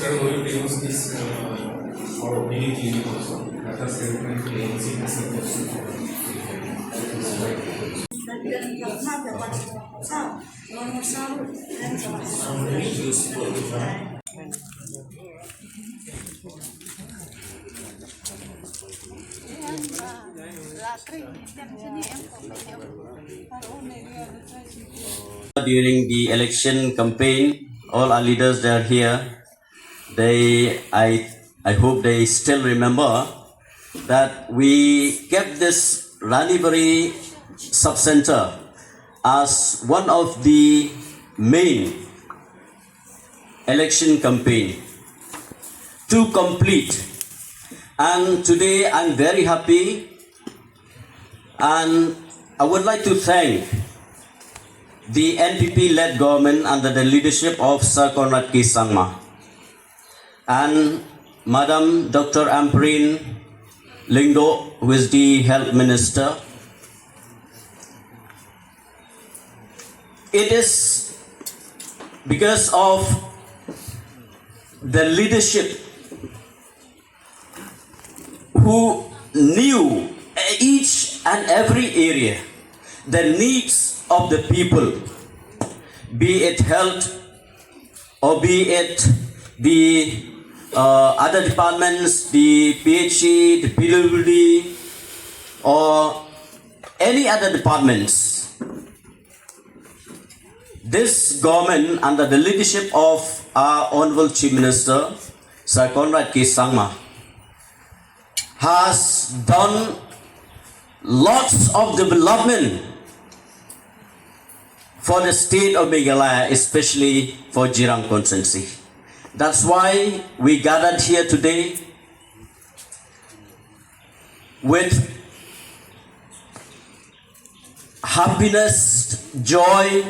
are going to use this for mini clinic also. Data statement, ANC, During the election campaign, all our leaders, they are here. I hope they still remember that we kept this Ranibari sub-center as one of the main election campaign to complete. And today I'm very happy, and I would like to thank the NPP-led government under the leadership of Sir Conrad K. Sangma and Madam Dr. Ampreen Lingdo, who is the Health Minister. It is because of the leadership who knew each and every area, the needs of the people, be it health or be it the other departments, the PHC, the PWD, or any other departments. This government, under the leadership of our Honorable Chief Minister, Sir Conrad K. Sangma, has done lots of development for the state of Meghalaya, especially for Jirang constituency. That's why we gathered here today with happiness, joy,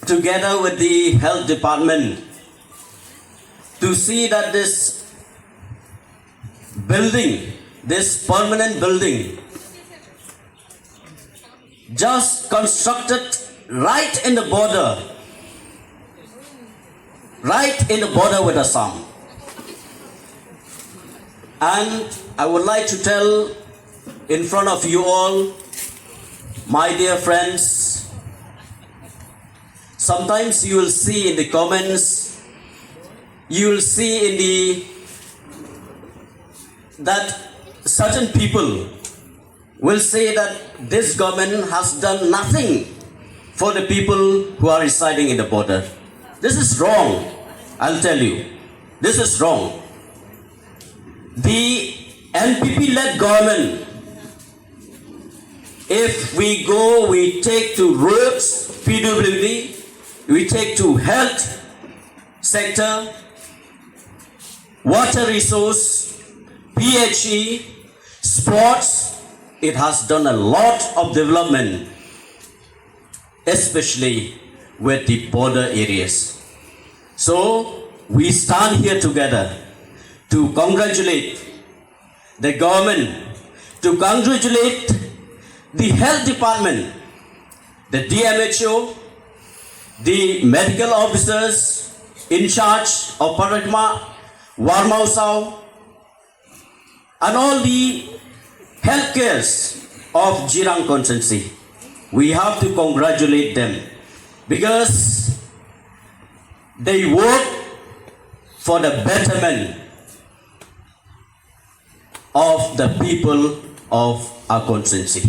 together with the health department, to see that this building, this permanent building, just constructed right in the border with Assam. And I would like to tell in front of you all, my dear friends, sometimes you will see in the comments, you will see in that certain people will say that this government has done nothing for the people who are residing in the border. This is wrong. I'll tell you. This is wrong. The NPP-led government, if we go, we take to roads, PWD, we take to health sector, water resource, PHE, sports. It has done a lot of development, especially with the border areas. So we stand here together to congratulate the government, to congratulate the health department, the DMHO, the medical officers in charge of Paratma, Warmausau, and all the health cares of Jirang constituency. We have to congratulate them because they work for the betterment of the people of our constituency.